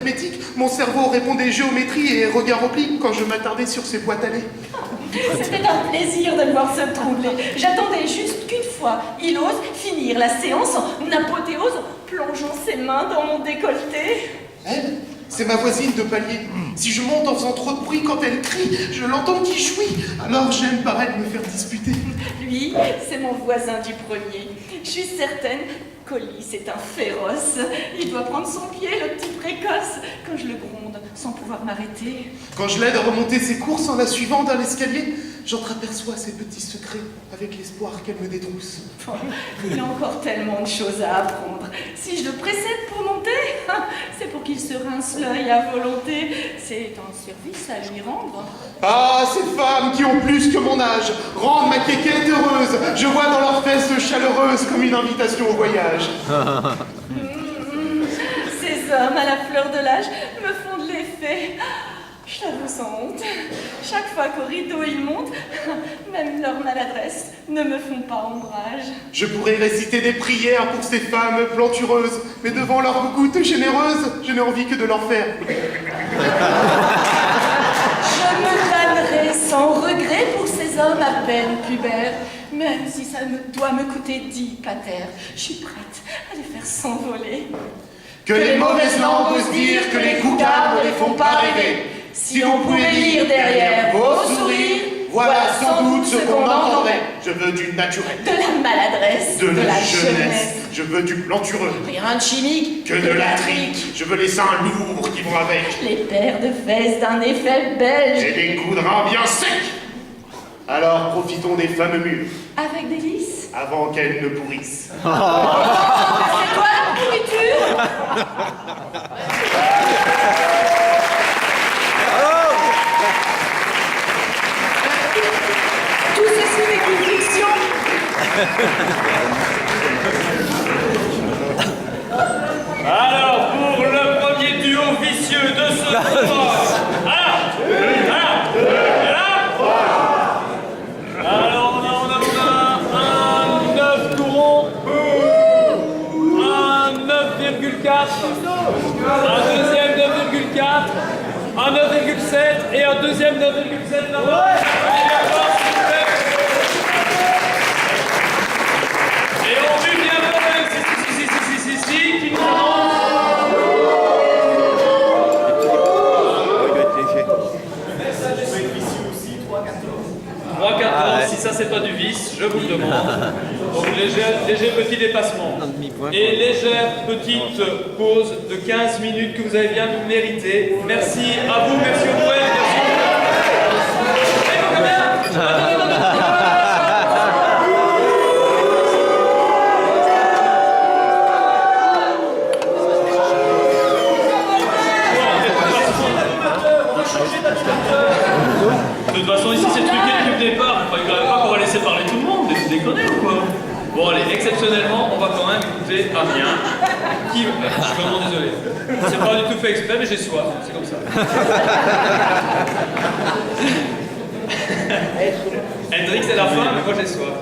d'arithmétique, mon cerveau répondait géométrie et regard oblique quand je m'attardais sur ces boîtes à lait. C'était un plaisir de le voir se troubler. J'attendais juste qu'une fois, il ose finir la séance en apothéose, plongeant ses mains dans mon décolleté. Elle, c'est ma voisine de palier. Si je monte en faisant trop de bruit quand elle crie, je l'entends qui jouit. Alors j'aime paraître me faire disputer. Lui, c'est mon voisin du premier. Je suis certaine, Colly, c'est un féroce. Il doit prendre son pied, le petit précoce, quand je le gronde, sans pouvoir m'arrêter. Quand je l'aide à remonter ses courses en la suivant dans l'escalier, j'entreaperçois ses petits secrets avec l'espoir qu'elle me détrousse. Il a encore tellement de choses à apprendre. Si je le précède pour monter, c'est pour qu'il se rince l'œil à volonté. C'est un service à lui rendre. Ah, ces femmes qui ont plus que mon âge rendent ma quéquette heureuse. Je vois dans leurs fesses chaleureuses comme une invitation au voyage. Ces hommes à la fleur de l'âge me font de l'effet. Je l'avoue sans honte. Chaque fois qu'au rideau ils montent, même leurs maladresses ne me font pas ombrage. Je pourrais réciter des prières pour ces femmes plantureuses, mais devant leur goutte généreuse, je n'ai envie que de leur faire. Je me tannerai sans regret pour ces hommes à peine pubères, même si ça doit me coûter 10 patères. Je suis prête à les faire s'envoler. Que les mauvaises langues osent dire que les coucards ne les font pas rêver. Si on pouvait lire derrière vos sourires, voilà sans doute ce qu'on entendrait. Je veux du naturel, de la maladresse, de la jeunesse. Je veux du plantureux, rien de chimique, que de la trique. Je veux les seins lourds qui vont avec, les paires de fesses d'un effet belge, et des coups de rein bien secs. Alors profitons des femmes mûres, avec délice. avant qu'elles ne pourrissent. C'est toi la pourriture. Tout ceci n'est qu'une fiction. Alors, pour le premier duo vicieux de ce soir. Alors, on a un 9 tout rond, un 9,4, un deuxième 9,4, un 9,7 et un deuxième 9,7 là-bas. Et on vit bien qui nous annonce. 3,14, si ça c'est pas du vice, je vous le demande. Donc léger petit dépassement. Et légère petite pause de 15 minutes que vous avez bien mérité. Merci à vous, merci au poète, de toute façon, ici c'est truqué depuis le départ. Vous ne croyez pas qu'on va laisser parler tout le monde? Vous déconnez ou quoi? Bon, allez, exceptionnellement, on va quand même écouter Amiens. Qui. Je suis vraiment désolé. C'est pas du tout fait exprès, mais j'ai soif. C'est comme ça. Hendrix, c'est la fin, mais moi j'ai soif.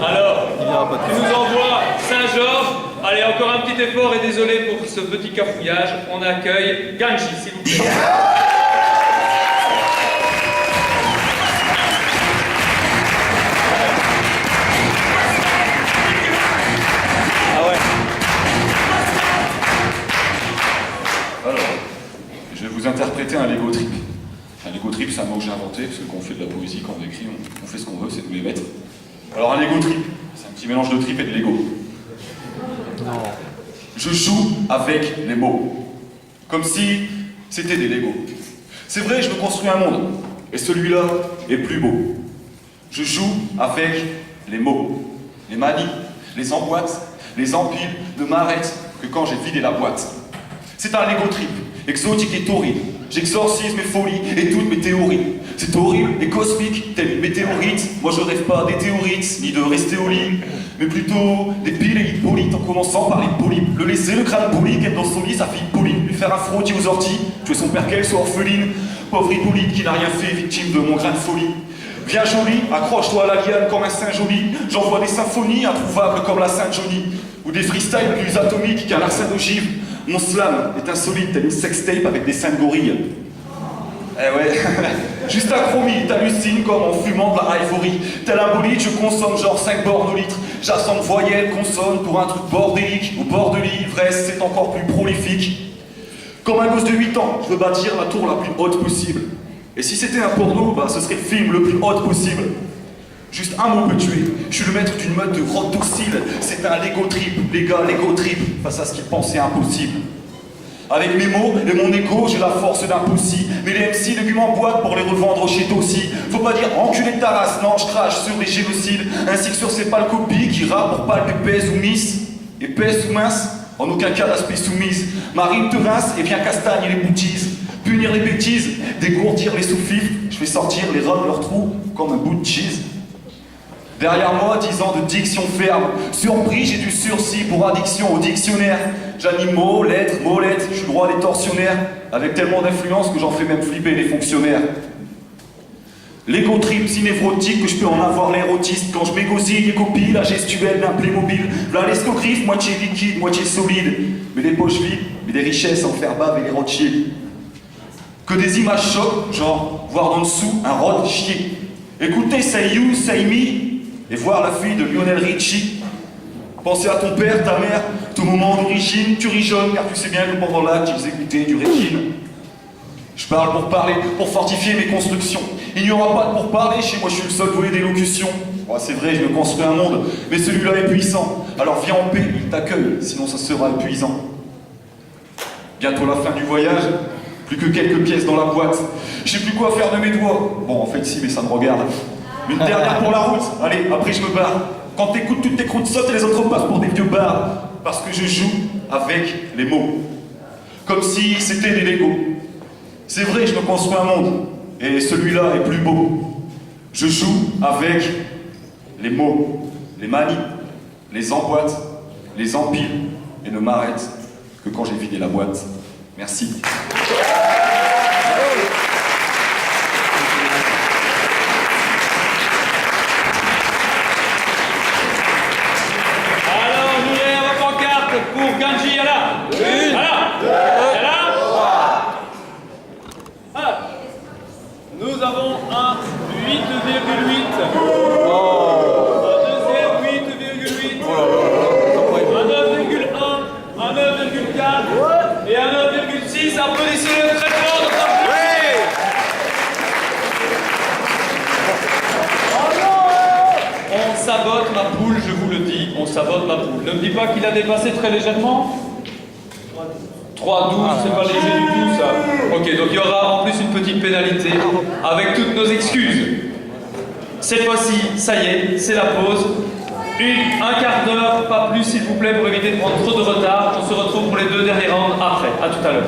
Alors, tu nous envoies Saint-Georges. Allez, encore un petit effort et désolé pour ce petit cafouillage. On accueille Ganji, s'il vous plaît. Alors, je vais vous interpréter un Lego Trip. Un Lego Trip, c'est un mot que j'ai inventé, parce que quand on fait de la poésie, quand on écrit, on fait ce qu'on veut, c'est nous les mettre. Alors un Lego Trip, c'est un petit mélange de trip et de Lego. Non. Je joue avec les mots, comme si c'était des Lego. C'est vrai, je me construis un monde, et celui-là est plus beau. Je joue avec les mots, les manies, les emboîtes, les empiles de m'arrête que quand j'ai vidé la boîte. C'est un Lego Trip, exotique et torride. J'exorcise mes folies et toutes mes théories. C'est horrible et cosmique, tel une météorite. Moi je rêve pas des théorites, ni de rester au lit, mais plutôt des piles et Hippolyte, en commençant par les polypes. Le laisser le crâne poli, qu'être dans son lit, sa fille Pauline. Lui faire un frottis aux orties, tuer son père qu'elle soit orpheline. Pauvre Hippolyte qui n'a rien fait, victime de mon grain de folie. Viens joli, accroche-toi à la liane comme un saint joli. J'envoie des symphonies introuvables comme la Sainte Johnny. Ou des freestyles plus atomiques qu'un larcin d'ogive. Mon slam est insolite, tel une sextape avec des seins de gorille. Eh ouais, juste à chromie, t'hallucines comme en fumant de la ivory. Tel un bolide, je consomme genre 5 bornes au litre. J'assemble voyelles, consonnes pour un truc bordélique. Au bord de l'ivresse, c'est encore plus prolifique. Comme un gosse de 8 ans, je veux bâtir la tour la plus haute possible. Et si c'était un porno, bah ce serait le film le plus haut possible. Juste un mot peut tuer. Je suis le maître d'une meute de rock docile. C'est un Lego trip, les gars, Lego trip, face à ce qu'ils pensaient impossible. Avec mes mots et mon ego, j'ai la force d'un poussi. Mais les MC légumes en boîte pour les revendre chez Tossi. Faut pas dire enculé de ta race, non, je crache sur les génocides. Ainsi que sur ces pâles copies qui rappent pour palper pèse ou miss. Et pèse ou mince, en aucun cas l'aspect soumise. Marine te rince et vient castagne les boutises. Punir les bêtises, dégourdir les sous-fifs. Je fais sortir les rats de leur trou comme un bout de cheese. Derrière moi, 10 ans de diction ferme. Surpris, j'ai du sursis pour addiction au dictionnaire. J'anime mots, lettres, je suis le roi des tortionnaires. Avec tellement d'influence que j'en fais même flipper les fonctionnaires. L'ego trip si névrotique que je peux en avoir l'air autiste. Quand je m'égosille et copie la gestuelle d'un Playmobil. Là l'escogriffe, moitié liquide, moitié solide. Mais des poches vides, mais des richesses en faire bave et les Rothschild. Que des images chocs, genre voir en dessous un rod chier. Écoutez Say You, Say Me, et voir la fille de Lionel Richie. Pensez à ton père, ta mère, ton moment d'origine, tu ris jaune car tu sais bien que pendant l'acte ils écoutaient du Requiem. Je parle pour parler, pour fortifier mes constructions. Il n'y aura pas de pour parler, chez moi je suis le seul doué d'élocution. Ouais, c'est vrai, je me construis un monde, mais celui-là est puissant. Alors viens en paix, il t'accueille, sinon ça sera épuisant. Bientôt la fin du voyage, plus que quelques pièces dans la boîte. Je sais plus quoi faire de mes doigts. Bon, en fait si, mais ça me regarde. Une dernière pour la route, allez, après je me barre. Quand t'écoutes, toutes tes croûtes sautent et les autres passent pour des vieux bars. Parce que je joue avec les mots. Comme si c'était des Legos. C'est vrai, je me construis un monde. Et celui-là est plus beau. Je joue avec les mots. Les manies, les emboîtes, les empiles. Et ne m'arrête que quand j'ai vidé la boîte. Merci. Pour Ganji, Yala. Oui. Yala. Ah. Nous avons un 8,8. Un deuxième 8,8. Un 9,1. Un 9,4. Et un 9,6. Applaudissez-le très fort. On sabote ma poule, je vous le dis, on sabote ma poule. Ne me dis pas qu'il a dépassé très légèrement. 3,12, c'est pas léger du tout ça. Ok, donc il y aura en plus une petite pénalité avec toutes nos excuses. Cette fois-ci, ça y est, c'est la pause. Un quart d'heure, pas plus s'il vous plaît, pour éviter de prendre trop de retard. On se retrouve pour les 2 derniers rounds après. À tout à l'heure.